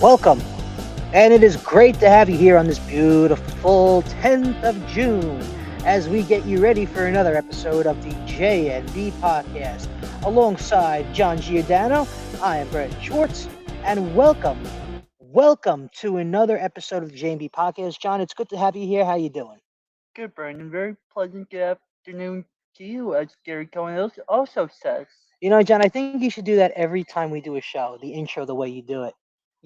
Welcome, and it is great to have you here on this beautiful 10th of June as we get you ready for another episode of the JNB podcast. Alongside John Giordano, I am Brett Schwartz, and welcome to another episode of the JNB podcast. John, it's good to have you here. How you doing? Good, Brandon. Very pleasant good afternoon to you, as Gary Cohen also says. John, I think you should do that every time we do a show, the intro, the way you do it.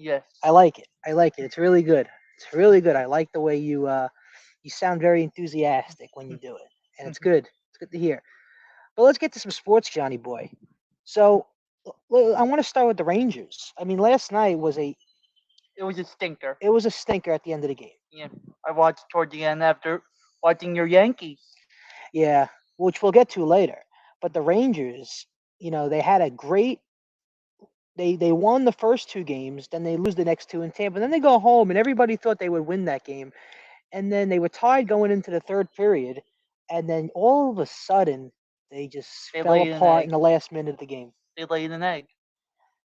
I Yes. like it. I like it. It's really good. It's really good. I like the way you sound very enthusiastic when you do it, and it's good. It's good to hear. But let's get to some sports, Johnny boy. So I want to start with the Rangers. I mean, last night It was a stinker. it was a stinker at the end of the game. Yeah, I watched toward the end after watching your Yankees. Yeah, which we'll get to later. But the Rangers, they had a great. They won the first two games, then they lose the next two in Tampa. Then they go home, and everybody thought they would win that game. And then they were tied going into the third period, and then all of a sudden they just They fell laid an apart in egg. the last minute of the game. They laid an egg.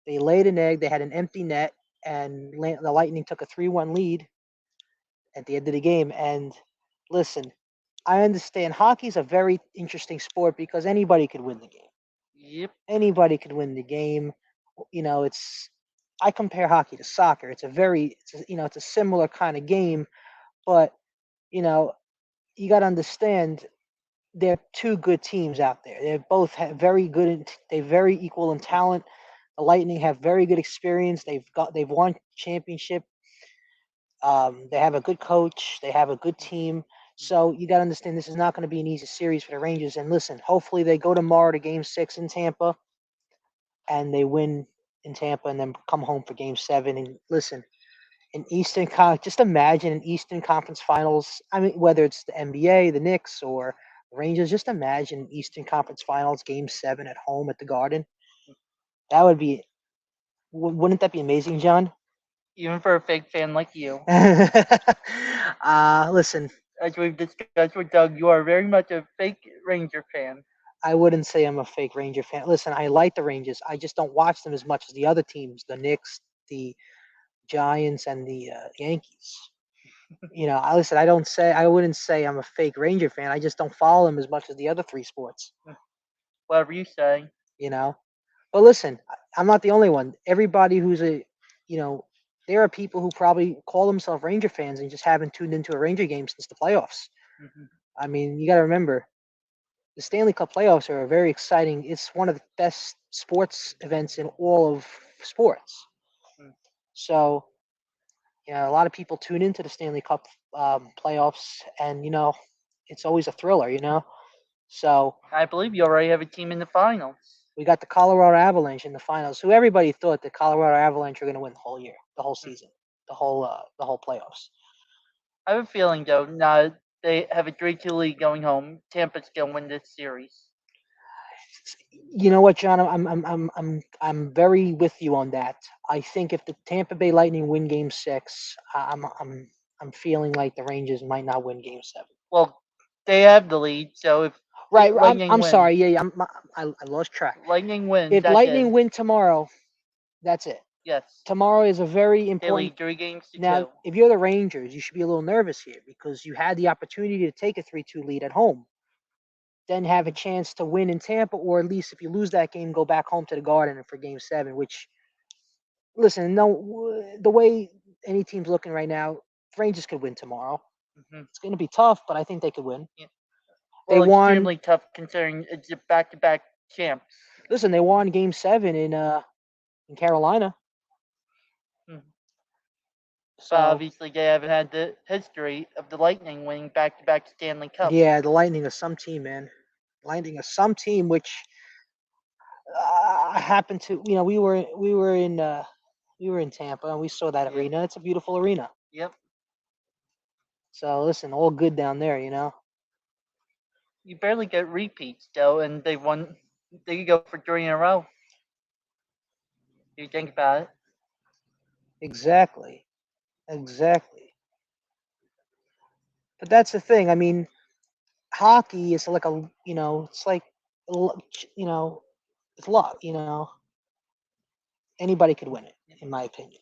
They laid an egg. They had an empty net, and the Lightning took a 3-1 lead at the end of the game. And listen, I understand hockey's a very interesting sport because anybody could win the game. Yep. Anybody could win the game. It's I compare hockey to soccer. It's a similar kind of game, but you know, you got to understand they're two good teams out there. They're both very good. They're very equal in talent. The Lightning have very good experience. They've won championship. They have a good coach. They have a good team. So you got to understand this is not going to be an easy series for the Rangers. And listen, hopefully they go tomorrow to Game 6 in Tampa, and they win in Tampa, and then come home for Game 7. And listen, just imagine an Eastern Conference Finals. I mean, whether it's the NBA, the Knicks, or the Rangers, just imagine Eastern Conference Finals Game 7 at home at the Garden. That would be, wouldn't that be amazing, John? Even for a fake fan like you. Listen, As we've discussed with Doug, you are very much a fake Ranger fan. I wouldn't say I'm a fake Ranger fan. Listen, I like the Rangers. I just don't watch them as much as the other teams, the Knicks, the Giants, and the Yankees. I listen. I wouldn't say I'm a fake Ranger fan. I just don't follow them as much as the other three sports. Whatever you say. You know. But listen, I'm not the only one. Everybody you know, there are people who probably call themselves Ranger fans and just haven't tuned into a Ranger game since the playoffs. Mhm. I mean, you got to remember the Stanley Cup playoffs are very exciting. It's one of the best sports events in all of sports. Mm. So, a lot of people tune into the Stanley Cup playoffs, and it's always a thriller. So I believe you already have a team in the finals. we got the Colorado Avalanche in the finals, who everybody thought the Colorado Avalanche were going to win the whole year, the whole Mm. season, the whole playoffs. I have a feeling, though, now they have a 3-2 lead going home, Tampa's going to win this series. You know what, John? I'm very with you on that. I think if the Tampa Bay Lightning win Game 6, I'm feeling like the Rangers might not win Game 7. Well, they have the lead, so if Right. Lightning I'm wins, sorry. Yeah. I lost track. Lightning wins, If that's it. Lightning win tomorrow, that's it. Yes. Tomorrow is a very They important. lead 3 games to Now, 2. if you're the Rangers, you should be a little nervous here because you had the opportunity to take a 3-2 lead at home, then have a chance to win in Tampa, or at least if you lose that game, go back home to the Garden for Game 7. Which, listen, no, the way any team's looking right now, Rangers could win tomorrow. Hmm. It's going to be tough, but I think they could win. Yeah. They Well, won. extremely tough considering it's a back-to-back champs. Listen, they won Game 7 in Carolina. Mhm. But So obviously, they haven't had the history of the Lightning winning back-to-back Stanley Cups. yeah, the Lightning is some team, man. Lightning is some team, which happened to we were in Tampa and we saw that Yep. arena. It's a beautiful arena. Yep. So listen, all good down there. You barely get repeats though, and they won. They could go for 3 in a row. If you think about it. Exactly, exactly. But that's the thing. I mean, hockey is like it's like you know, it's luck. Anybody could win it, in my opinion.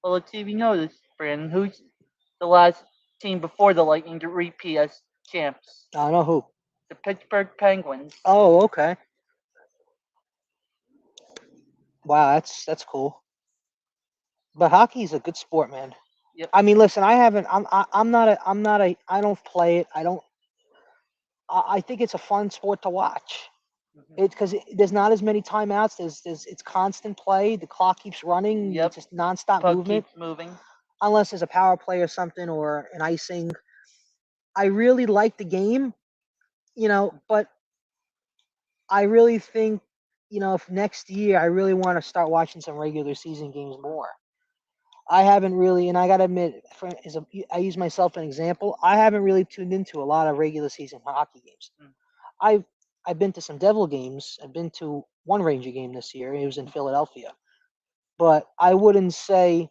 Well, let's see if you know this, Brandon. Who's the last team before the Lightning to repeat as champs? I don't know who. The Pittsburgh Penguins. Oh, okay. Wow, that's cool. But hockey's a good sport, man. Yep. I mean, listen, I haven't. I'm not a. I'm not a. I don't play it. I don't. I think it's a fun sport to watch. Mhm. It's because there's not as many timeouts. There's it's constant play. The clock keeps running. Yep. It's just nonstop Puck movement. keeps moving. Unless there's a power play or something or an icing. I really like the game, but I really think, if next year I really want to start watching some regular season games more. I haven't really, and I gotta admit, I use myself an example. I haven't really tuned into a lot of regular season hockey games. Mm. I've I've been to some Devil games. I've been to one Ranger game this year. It was in Philadelphia, but I wouldn't say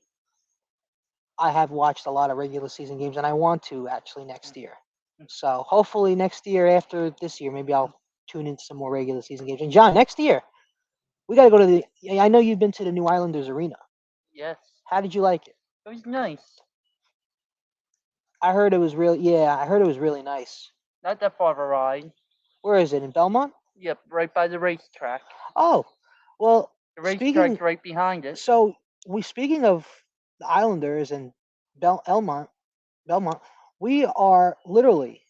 I have watched a lot of regular season games, and I want to actually next year. So hopefully next year, after this year, maybe I'll tune into some more regular season games. And John, next year we got to go to the. I know you've been to the New Islanders Arena. Yes. How did you like it? It was nice. I heard it was really. Yeah, I heard it was really nice. Not that far of a ride. Where is it, in Belmont? Yep, right by the racetrack. Oh, well. The Speaking. racetrack's right behind it. So speaking of the Islanders and Belmont, we are literally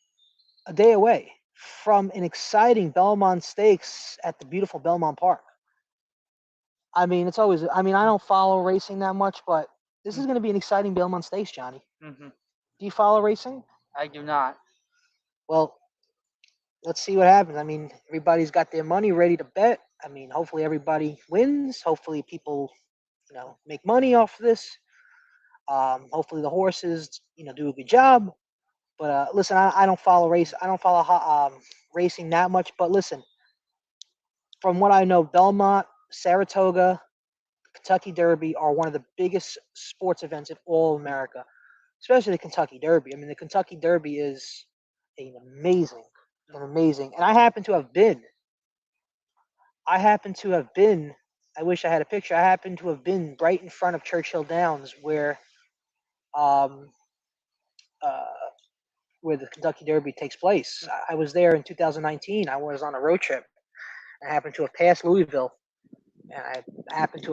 a day away from an exciting Belmont Stakes at the beautiful Belmont Park. I mean, it's always. I mean, I don't follow racing that much, but this is going to be an exciting Belmont Stakes, Johnny. Hmm. Do you follow racing? I do not. Well, let's see what happens. I mean, everybody's got their money ready to bet. I mean, hopefully everybody wins. Hopefully people, make money off this. Hopefully the horses, do a good job. But listen, I don't follow race. I don't follow racing that much. But listen, from what I know, Belmont, Saratoga, Kentucky Derby are one of the biggest sports events in all of America, especially the Kentucky Derby. I mean, the Kentucky Derby is an amazing. And I happen to have been. I wish I had a picture. I happen to have been right in front of Churchill Downs, um, uh, where the Kentucky Derby takes place. I was there in 2019. I was on a road trip. I happened to have passed Louisville, and I happened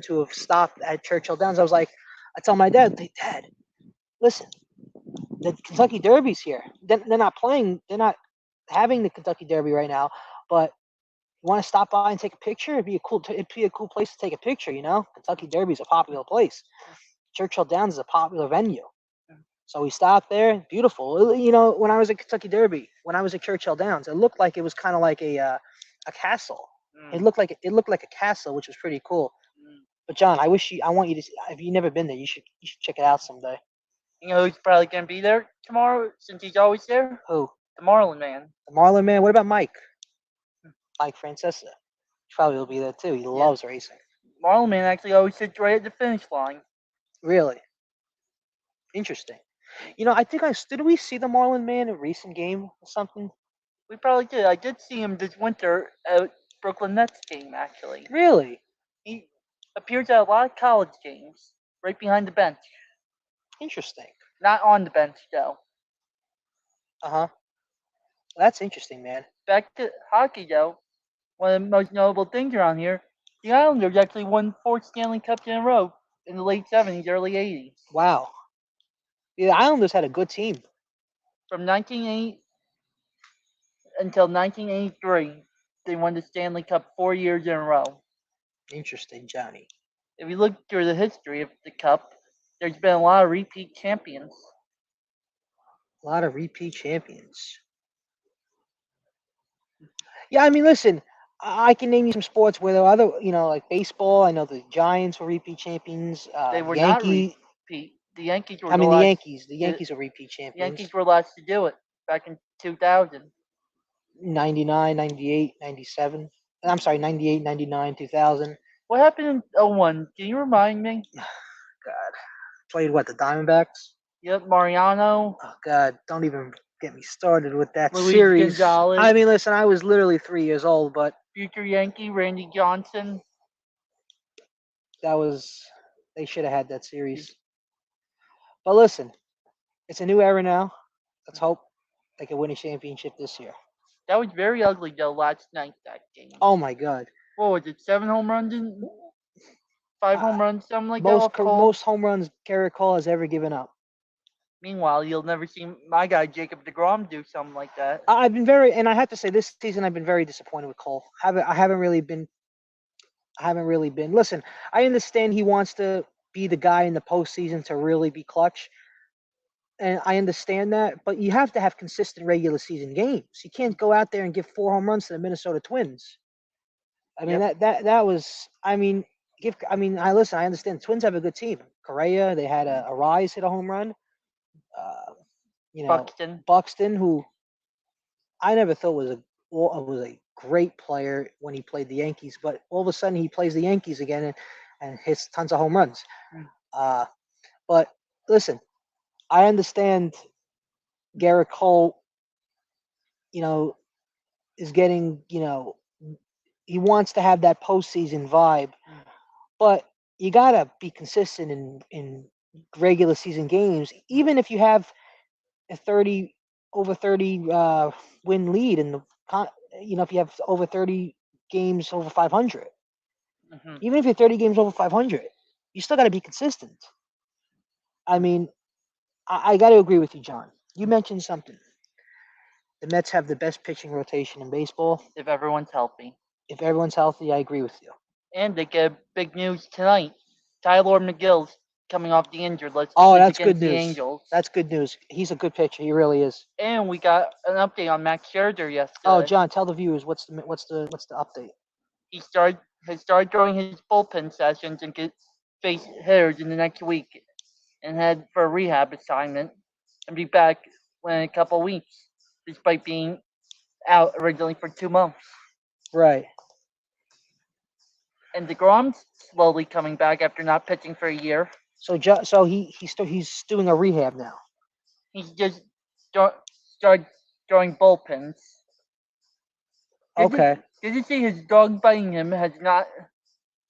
to have stopped at Churchill Downs. I tell my dad, Dad, listen, the Kentucky Derby's here. They're not playing. They're not having the Kentucky Derby right now, but you want to stop by and take a picture? It'd be a cool place to take a picture. Kentucky Derby is a popular place. Churchill Downs is a popular venue. So we stopped there. Beautiful. When I was at Kentucky Derby, when I was at Churchill Downs, it looked like it was kind of like a castle. It looked like a castle, which was pretty cool. But John, I want you to. If you've never been there, you should check it out someday. You know who's probably gonna be there tomorrow since he's always there? Who? The Marlin Man. The Marlin Man. What about Mike? Mike Francesa. He probably will be there too. He loves racing. Marlin Man actually always sits right at the finish line. Really? Interesting. I think did we see the Marlin Man in a recent game or something? We probably did. I did see him this winter at Brooklyn Nets game actually. Really? He appears at a lot of college games, right behind the bench. Interesting. Not on the bench though. Uh-huh. That's interesting, man. Back to hockey though. One of the most notable things around here, the Islanders actually won 4 Stanley Cups in a row in the late 70s, early 80s. Wow. The Islanders had a good team. From 1980 until 1983, they won the Stanley Cup 4 years in a row. Interesting, Johnny. If you look through the history of the Cup, there's been a lot of repeat champions. A lot of repeat champions. Yeah, I mean, listen, I can name you some sports where there are other, like baseball. I know the Giants were repeat champions. They were not Yankees. repeat. The Yankees were I mean, the the last. Yankees. The Yankees are repeat The champions. Yankees were last to do it back in 2000. 99, 98, 97. I'm sorry, 98, 99, 2000. What happened in 01? Can you remind me? God. Played what, the Diamondbacks? Yep, Mariano. Oh, God. Don't even get me started with that Luis series. Gonzalez. I mean, listen, I was literally 3 years old, but Future Yankee Randy Johnson. that was They should have had that series. But listen, it's a new era now. Let's hope they can win a championship this year. That was very ugly though last night, that game. Oh my God! What was it, 7 home runs and 5 Uh, home runs, something like that off Cole? most home runs Garrett Cole has ever given up. Meanwhile, you'll never see my guy Jacob DeGrom do something like that. I've been very, and I have to say, this season I've been very disappointed with Cole. I haven't really been. I haven't really been. Listen, I understand he wants to be the guy in the postseason to really be clutch, and I understand that. But you have to have consistent regular season games. You can't go out there and give 4 home runs to the Minnesota Twins. I mean Yep. that was. I mean, give. I mean, I listen. I understand. Twins have a good team. Correa, they had a Rise hit a home run. Uh, Buxton. Buxton, who I never thought was a great player when he played the Yankees, but all of a sudden he plays the Yankees again and hits tons of home runs. Mm. But listen, I understand Garrett Cole, is getting, he wants to have that postseason vibe, but you gotta be consistent in regular season games, even if you have a 30 win lead in the if you have over 30 games over 500, Mhm. even if you're 30 games over 500, you still got to be consistent. I mean, I got to agree with you, John. You mentioned something. The Mets have the best pitching rotation in baseball. If everyone's healthy. If everyone's healthy, I agree with you. And they get big news tonight. Tyler McGill's coming off the injured list. Oh, He's that's good against the news. Angels. That's good news. He's a good pitcher. He really is. And we got an update on Max Scherzer yesterday. Oh, John, tell the viewers what's the update. He has started throwing his bullpen sessions and could face hitters in the next week, and head for a rehab assignment, and be back in a couple weeks, despite being out originally for 2 months. Right. And DeGrom's slowly coming back after not pitching for a year. So he's doing a rehab now. He's just started throwing bullpens. Okay. Did you see his dog biting him has not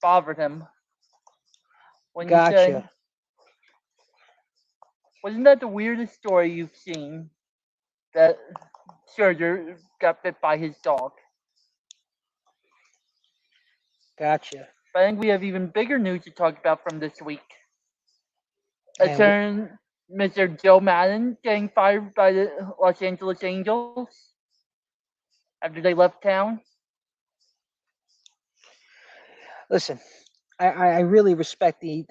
bothered him? When you say, Gotcha. wasn't that the weirdest story you've seen? That Scherzer got bit by his dog. Gotcha. But I think we have even bigger news to talk about from this week. And Attorney Mr. Joe Madden getting fired by the Los Angeles Angels after they left town. Listen, I really respect the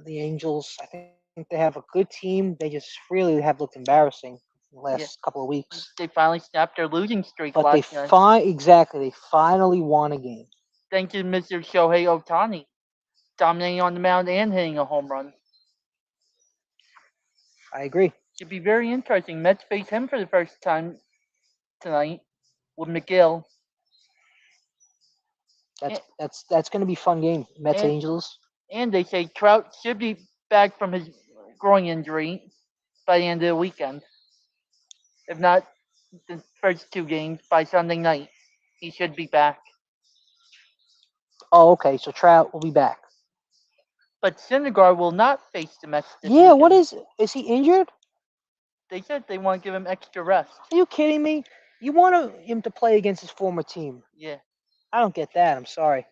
Angels. I think they have a good team. They just really have looked embarrassing the last couple of weeks. They finally snapped their losing streak But they last night. they finally won a game. Thanks to Mr. Shohei Ohtani dominating on the mound and hitting a home run. I agree. Should be very interesting. Mets face him for the first time tonight with McGill. That's going to be a fun game. Mets Angels. And they say Trout should be back from his groin injury by the end of the weekend. If not the first 2 games, by Sunday night, he should be back. Oh, okay. So Trout will be back. But Syndergaard will not face the Mets this Yeah, weekend. what is he injured? They said they want to give him extra rest. Are you kidding me? You want him to play against his former team? Yeah. I don't get that. I'm sorry.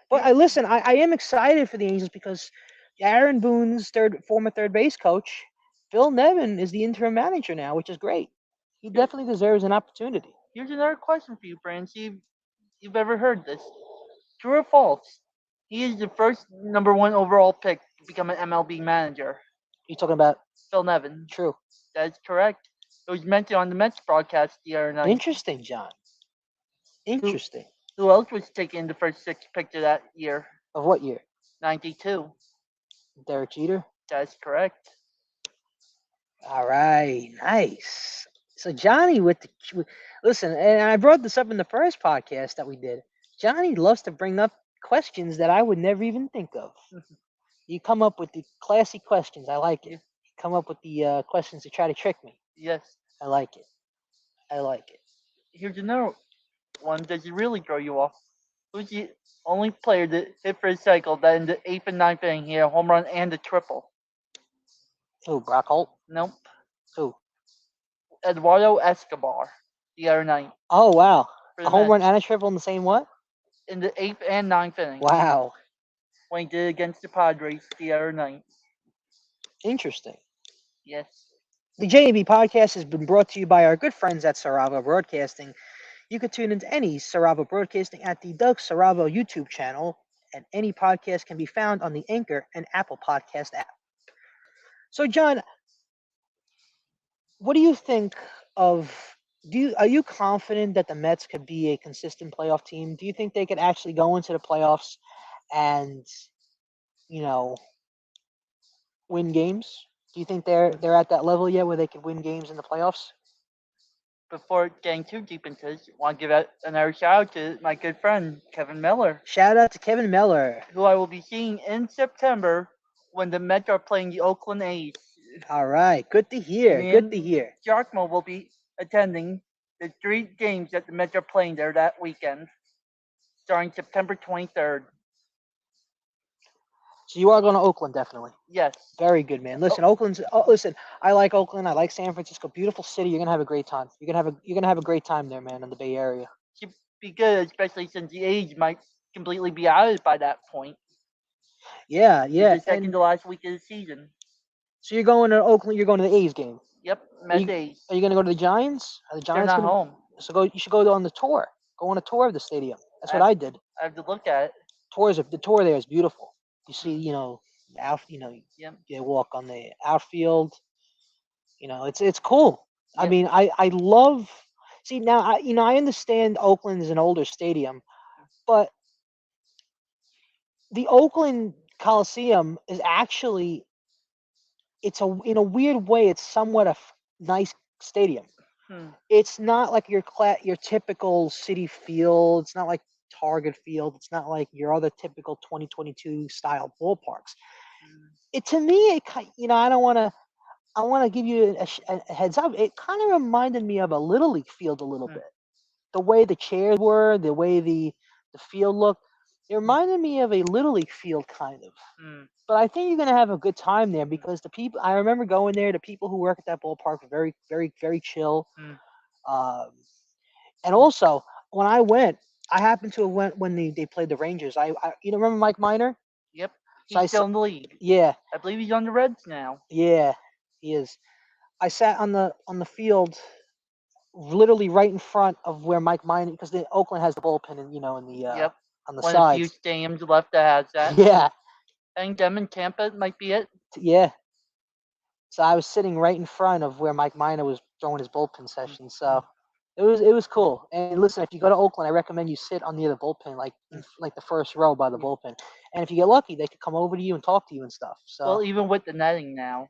But I am excited for the Angels because Aaron Boone's former third base coach, Phil Nevin, is the interim manager now, which is great. He definitely deserves an opportunity. Here's another question for you, Brand. See if you've ever heard this. True or false? He is the first number 1 overall pick to become an MLB manager. You talking about Phil Nevin? True. That is correct. It was mentioned on the Mets broadcast the other night. Interesting, John. Interesting. Who else was taken the first 6 pick of that year? Of what year? 92. Derek Jeter. That is correct. All right, nice. So Johnny listen, and I brought this up in the first podcast that we did. Johnny loves to bring up questions that I would never even think of. You come up with the classy questions. I like it. You come up with the questions to try to trick me. Yes. I like it. I like it. Here's another one. Does it really throw you off? Who's the only player that hit for a cycle that in the 8th and 9th inning he had a home run and a triple? Who, Brock Holt? Nope. Who? Eduardo Escobar the other night. Oh, wow. For A the home run Mets. and a triple in the same what? In the 8th and 9th inning. Wow. When he did against the Padres the other night. Interesting. Yes. The JAB podcast has been brought to you by our good friends at Saravo Broadcasting. You can tune into any Saravo Broadcasting at the Doug Saravo YouTube channel, and any podcast can be found on the Anchor and Apple Podcast app. So, John, what do you think of? Are you confident that the Mets could be a consistent playoff team? Do you think they could actually go into the playoffs and, you know, win games? Do you think they're at that level yet where they could win games in the playoffs? Before getting too deep into this, I want to give out another shout out to my good friend Kevin Miller, Shout out to Kevin Miller. who I will be seeing in September when the Mets are playing the Oakland A's. All right, good to hear. Me Good and to hear. Giacomo will be attending the 3 games that the Mets are playing there that weekend, starting September 23rd. So you are going to Oakland, definitely. Yes. Very good, man. Listen, Oakland's. Listen, I like Oakland. I like San Francisco. Beautiful city. You're gonna have a great time. You're gonna have a great time there, man, in the Bay Area. Should be good, especially since the A's might completely be out of it by that point. Yeah, yeah. It's the second to last week of the season. So you're going to Oakland. You're going to the A's game. Yep, Mets A's. Are you gonna go to the Giants? Are the They're Giants not gonna, home. So go. You should go on the tour. Go on a tour of the stadium. That's what I did. I have to look at it. The tour there is beautiful. You see, you walk on the outfield. It's cool. Yeah. I mean, I love. See now, I understand Oakland is an older stadium, but the Oakland Coliseum is actually, in a weird way, it's somewhat a nice stadium. It's not like your typical City Field. It's not like Target Field. It's not like your other typical 2022 style ballparks. To me, I don't want to. I want to give you a heads up. It kind of reminded me of a Little League field a little bit. The way the chairs were, the way the field looked, it reminded me of a Little League field kind of. But I think you're going to have a good time there because the people, I remember going there, the people who work at that ballpark are very, very, very chill. And also, when I went, I happened to have went when they played the Rangers. Remember Mike Minor? Yep. He's still in the league. Yeah. I believe he's on the Reds now. Yeah, he is. I sat on the field, literally right in front of where Mike Minor, because Oakland has the bullpen, and on the on the One sides. of the few stadiums left that has that. Yeah. I think them in Tampa might be it. Yeah. So I was sitting right in front of where Mike Minor was throwing his bullpen session. So it was cool. And listen, if you go to Oakland, I recommend you sit on near the bullpen, like the first row by the bullpen. And if you get lucky, they could come over to you and talk to you and stuff. So well, even with the netting now.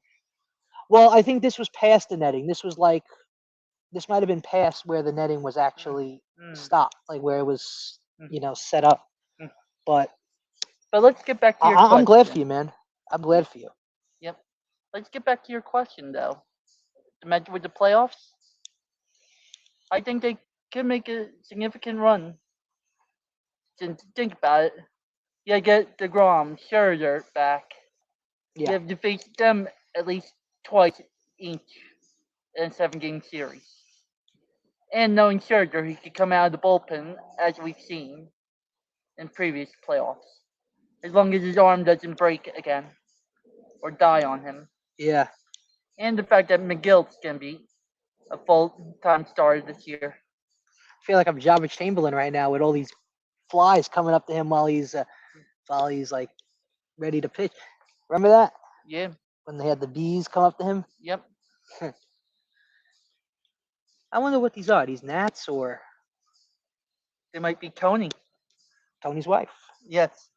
Well, I think this was past the netting. This might have been past where the netting was actually stopped, like where it was, set up. But let's get back to your question. I'm glad for you, man. I'm glad for you. Yep. Let's get back to your question, though. The Mets with the playoffs, I think they could make a significant run. Since think about it, you get DeGrom, Scherzer back. Yeah. You have to face them at least twice each in a 7-game series. And knowing Scherzer, he could come out of the bullpen, as we've seen in previous playoffs. As long as his arm doesn't break again or die on him. Yeah. And the fact that McGill's going to be a full-time starter this year. I feel like I'm Jabba Chamberlain right now with all these flies coming up to him while he's like ready to pitch. Remember that? Yeah. When they had the bees come up to him? Yep. I wonder what these are. These gnats or? They might be Tony. Tony's wife. Yes.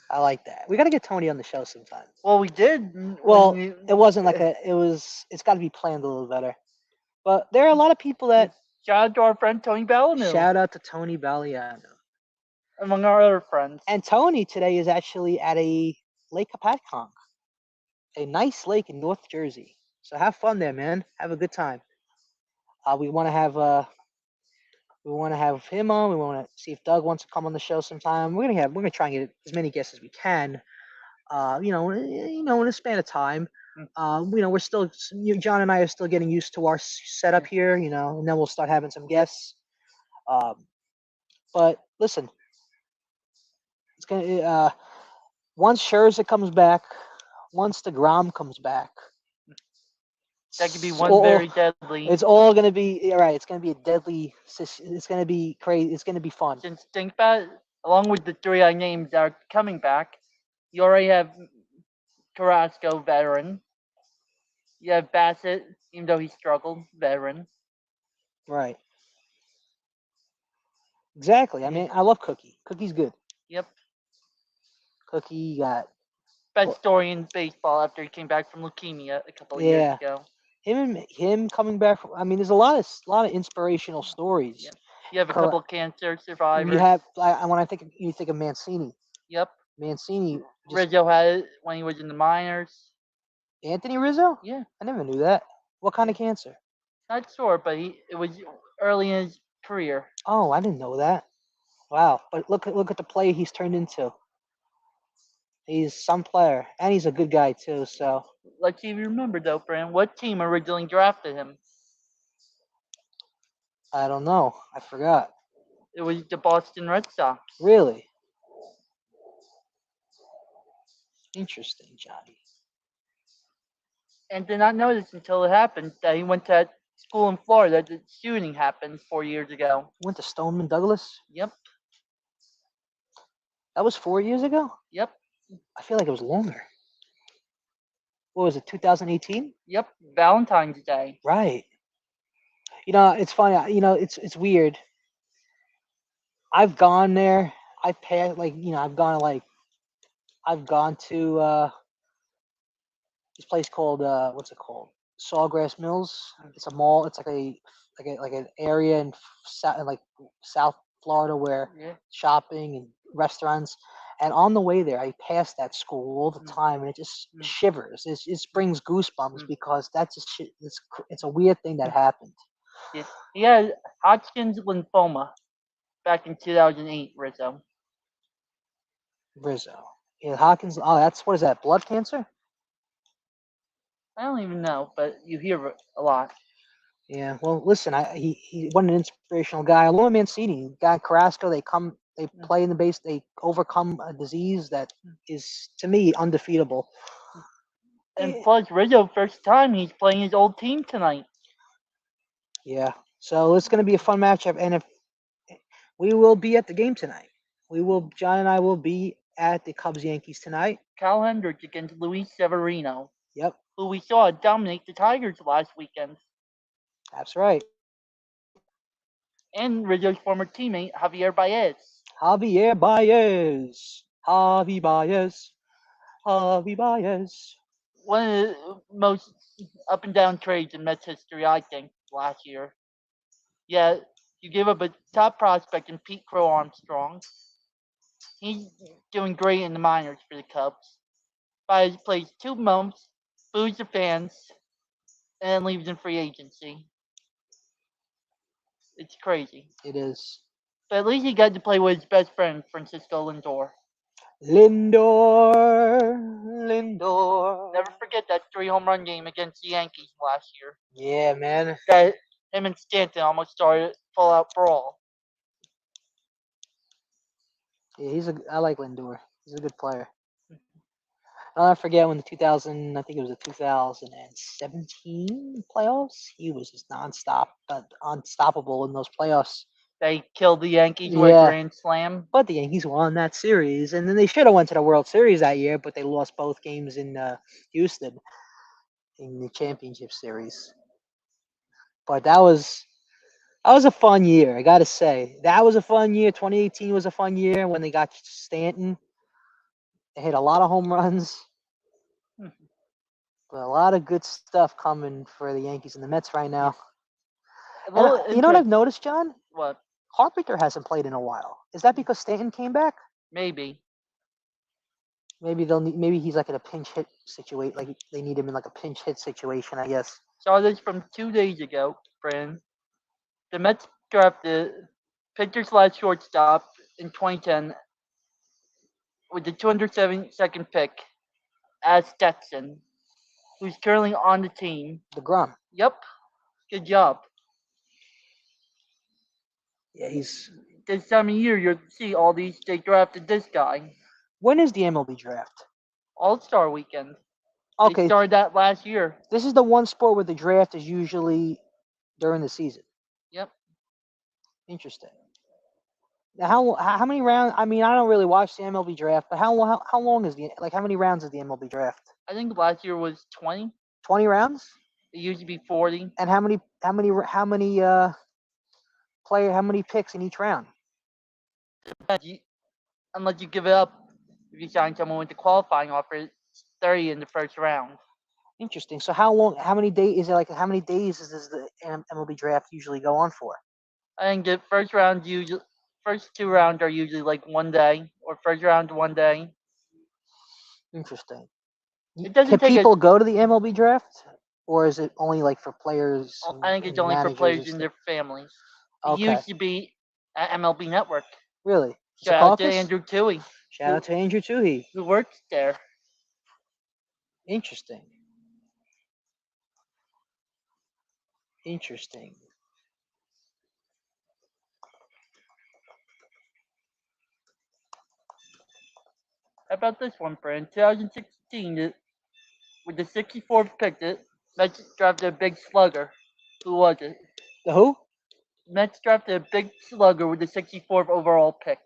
I like that. We got to get Tony on the show sometime. Well, we did. Well, it wasn't like it's got to be planned a little better. But there are a lot of people that. Shout out to our friend Tony Baliano. Shout out to Tony Baliano. Among our other friends. And Tony today is actually at a Lake Hopatcong, a nice lake in North Jersey. So have fun there, man. Have a good time. We want to have We want to have him on. We want to see if Doug wants to come on the show sometime. We're gonna try and get as many guests as we can. In a span of time. We're still John and I are still getting used to our setup here. And then we'll start having some guests. But listen, it's gonna once Scherzer comes back, once DeGrom comes back, That could be it's one all- very deadly. It's all gonna be right. It's gonna be a deadly. It's gonna be crazy. It's gonna be fun. Since think about it, along with the three I named that are coming back, you already have Carrasco, veteran. You have Bassett, even though he struggled, veteran. Right. Exactly. I Yeah. mean, I love Cookie. Cookie's good. Yep. Cookie got Best story in baseball after he came back from leukemia a couple of years ago. him coming back. I mean, there's a lot of inspirational stories. Yep. You have a couple of cancer survivors. You have when I think you think of Mancini. Yep. Mancini. Rizzo had it when he was in the minors. Anthony Rizzo? Yeah. I never knew that. What kind of cancer? Not sure, but it was early in his career. Oh, I didn't know that. Wow. But look at the player he's turned into. He's some player, and he's a good guy too. So Let's see if you remember though, Fran. What team originally drafted him? I don't know. I forgot. It was the Boston Red Sox. Really? Interesting, Johnny. And did not notice until it happened that he went to that school in Florida. The shooting happened 4 years ago. Went to Stoneman Douglas. Yep. That was 4 years ago. Yep. I feel like it was longer. What was it? 2018. Yep. Valentine's Day. Right. It's funny. It's weird. I've gone there. I've passed I've gone to this place called what's it called? Sawgrass Mills. It's a mall. It's like an area in South Florida where Yeah. shopping and restaurants. And on the way there, I pass that school all the time, and it just shivers. It just brings goosebumps because that's just shit. It's a weird thing that happened. Yeah. He had Hodgkin's lymphoma back in 2008, Rizzo. Rizzo. Yeah, Hawkins. Oh, what is that? Blood cancer? I don't even know, but you hear it a lot. Yeah. Well, listen, he what an inspirational guy. Along with Mancini, guy Carrasco, they play in the base, they overcome a disease that is to me undefeatable. And plus, Rizzo, first time he's playing his old team tonight. Yeah. So it's going to be a fun matchup, and if we will be at the game tonight, John and I will be at the Cubs Yankees tonight. Kyle Hendricks against Luis Severino. Yep. Who we saw dominate the Tigers last weekend. That's right. And Rizzo's former teammate, Javier Baez. Javi Baez. One of the most up and down trades in Mets history, I think, last year. Yeah, you give up a top prospect in Pete Crow Armstrong. He's doing great in the minors for the Cubs. Baez plays 2 months, boos the fans, and leaves in free agency. It's crazy. It is. But at least he got to play with his best friend, Francisco Lindor. Lindor. Never forget that 3 home run game against the Yankees last year. Yeah, man. That him and Stanton almost started full out brawl. Yeah, I like Lindor. He's a good player. I'll never forget when I think it was the 2017 playoffs. He was just unstoppable in those playoffs. They killed the Yankees with a grand slam. But the Yankees won that series, and then they should have went to the World Series that year, but they lost both games in Houston in the championship series. But that was a fun year, I gotta say. That was a fun year. 2018 was a fun year when they got Stanton. They hit a lot of home runs. But a lot of good stuff coming for the Yankees and the Mets right now. And, you know what I've noticed, John? What? Carpenter hasn't played in a while. Is that because Stanton came back? Maybe. Maybe he's like in a pinch hit situation. Like they need him in like a pinch hit situation, I guess. Saw this from 2 days ago, friend. The Mets drafted pitcher/shortstop in 2010 with the 272nd pick as Stetson, who's currently on the team. DeGrom. Yep, good job. Yeah, he's. This time of year, you'll see all these. They drafted this guy. When is the MLB draft? All-Star Weekend. They Okay, started that last year. this is the one sport where the draft is usually during the season. Yep. Interesting. Now, how many rounds? I mean, I don't really watch the MLB draft, but how long is how many rounds is the MLB draft? I think last year was 20. 20 rounds? It used to be 40. And how many how many picks in each round? Unless you give it up, if you sign someone with the qualifying offer, it's 30 in the first round. Interesting. So how many days is it like how many days does the MLB draft usually go on for? I think the first 2 rounds are usually like 1 day, or first round 1 day. Interesting. It doesn't Can take people go to the MLB draft, or is it only like for players? I think it's only for players and their families. It used to be at MLB Network. Really? Shout out to Andrew Toohey. Shout out to Andrew Toohey, who works there. Interesting. Interesting. How about this one, Brand? 2016, with the 64th pick, the Mets drafted a big slugger. Who was it? The who? Mets drafted a big slugger with the 64th overall pick.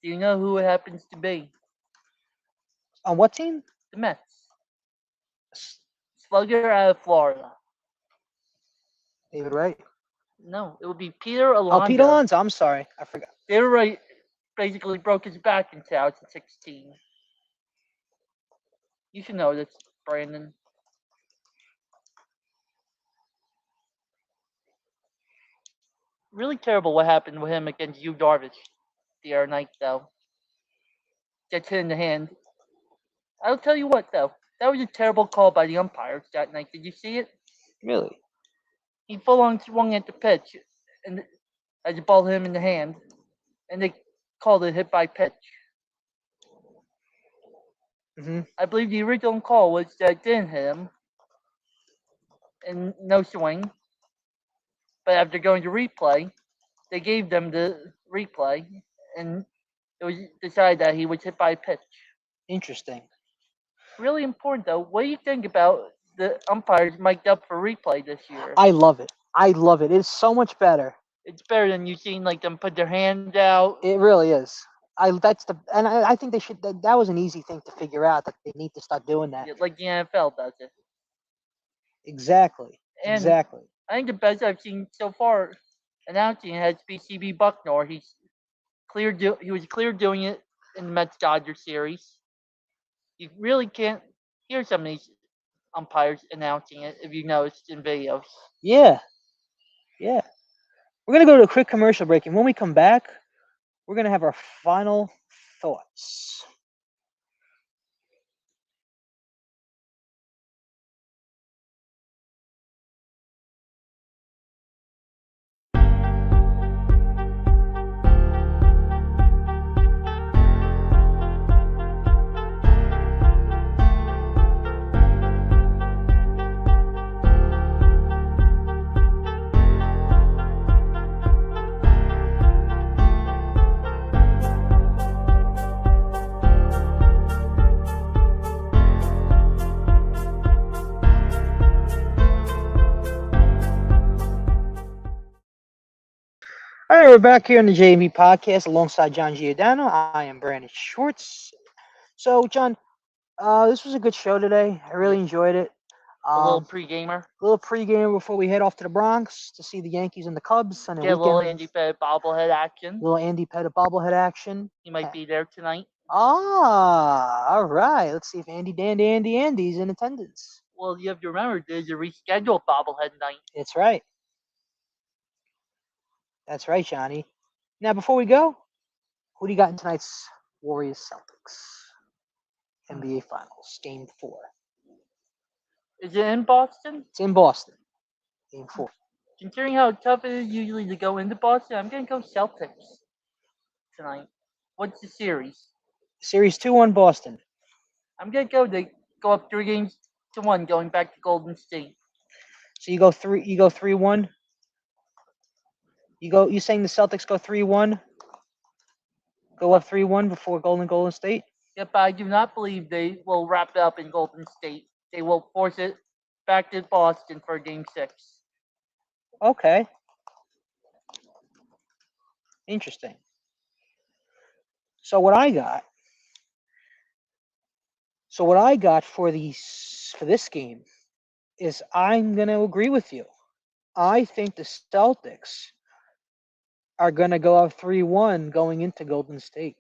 Do you know who it happens to be? On what team? The Mets. Slugger out of Florida. David Wright. No, it would be Peter Alonso. Oh, Pete Alonso. I'm sorry, I forgot. David Wright basically broke his back in 2016. You should know this, Brandon. Really terrible what happened with him against Yu Darvish the other night, though. Gets hit in the hand. I'll tell you what, though. That was a terrible call by the umpires that night. Did you see it? Really? He full on swung at the pitch, and as the ball hit him in the hand, and they called it hit by pitch. Mm-hmm. I believe the original call was that it didn't hit him, and no swing. But after going to replay, they gave them the replay, and it was decided that he was hit by a pitch. Interesting. Really important, though. What do you think about the umpires mic'd up for replay this year? I love it. I love it. It's so much better. It's better than you seen like them put their hand out. It really is. I think they should. That was an easy thing to figure out, that they need to start doing that. Like the NFL does it. Exactly. And exactly. I think the best I've seen so far announcing it has to be CB Bucknor. He was clear doing it in the Mets Dodgers series. You really can't hear some of these umpires announcing it if you noticed in videos. Yeah. Yeah. We're going to go to a quick commercial break, and when we come back, we're going to have our final thoughts. All right, we're back here on the JMV podcast alongside John Giordano. I am Brandon Schwartz. So, John, this was a good show today. I really enjoyed it. A little pre-gamer. A little pre-gamer before we head off to the Bronx to see the Yankees and the Cubs. And get a little Andy Pettitte bobblehead action. Little Andy Pettitte bobblehead action. He might be there tonight. Ah, all right. Let's see if Andy's in attendance. Well, you have to remember, there's a rescheduled bobblehead night. That's right. That's right, Johnny. Now, before we go, who do you got in tonight's Warriors Celtics NBA Finals, Game 4? Is it in Boston? It's in Boston. Game 4. Considering how tough it is usually to go into Boston, I'm gonna go Celtics tonight. What's the series? Series 2-1 Boston. I'm gonna go. They go up 3-1, going back to Golden State. So you go 3-1. You saying the Celtics go 3-1? Go up 3-1 before Golden State? Yep, I do not believe they will wrap it up in Golden State. They will force it back to Boston for Game 6. Okay. Interesting. So what I got for this game is I'm going to agree with you. I think the Celtics are going to go up 3-1 going into Golden State.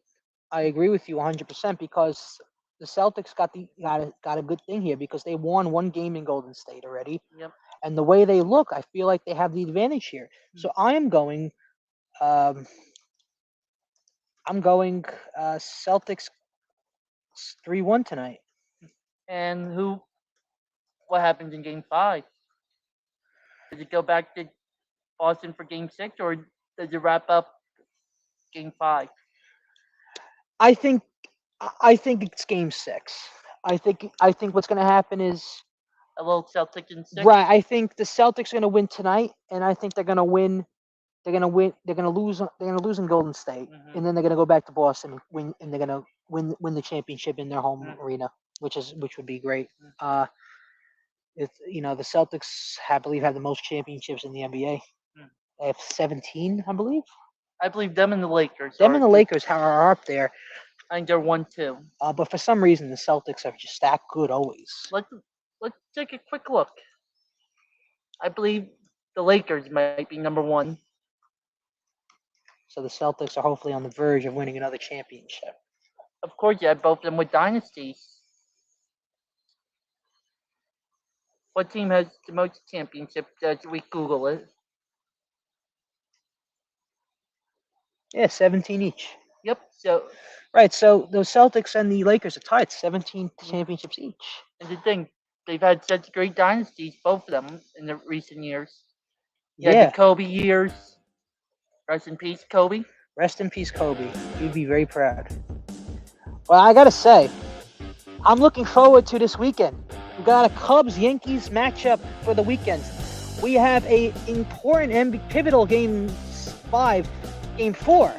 I agree with you 100% because the Celtics got a good thing here because they won one game in Golden State already. Yep. And the way they look, I feel like they have the advantage here. So I am going Celtics 3-1 tonight. And what happens in Game 5? Does it go back to Boston for Game 6, or does it wrap up Game 5? I think it's Game 6. I think what's going to happen is a little Celtics in 6. Right. I think the Celtics are going to win tonight, and I think they're going to win. They're going to win. They're going to lose. They're going to lose in Golden State, and then they're going to go back to Boston and win. And they're going to win the championship in their home arena, which would be great. The Celtics, I believe, have the most championships in the NBA. They have 17, I believe. I believe them and the Lakers. Them and the Lakers are up there. I think they're 1-2. But for some reason, the Celtics are just that good always. Let's take a quick look. I believe the Lakers might be number 1. So the Celtics are hopefully on the verge of winning another championship. Of course, you have both of them with dynasties. What team has the most championships as we Google it? Yeah, 17 each. Yep. So. Right. So the Celtics and the Lakers are tied, 17 championships each. And the thing, they've had such great dynasties, both of them, in the recent years. You had the Kobe years. Rest in peace, Kobe. Rest in peace, Kobe. You'd be very proud. Well, I gotta say, I'm looking forward to this weekend. We got a Cubs-Yankees matchup for the weekend. We have a important and pivotal Game 4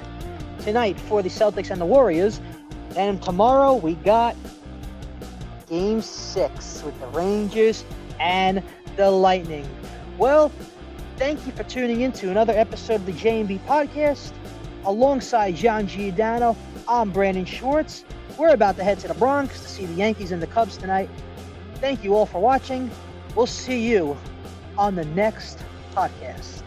tonight for the Celtics and the Warriors. And tomorrow we got Game 6 with the Rangers and the Lightning. Well, thank you for tuning in to another episode of the J&B Podcast. Alongside John Giordano, I'm Brandon Schwartz. We're about to head to the Bronx to see the Yankees and the Cubs tonight. Thank you all for watching. We'll see you on the next podcast.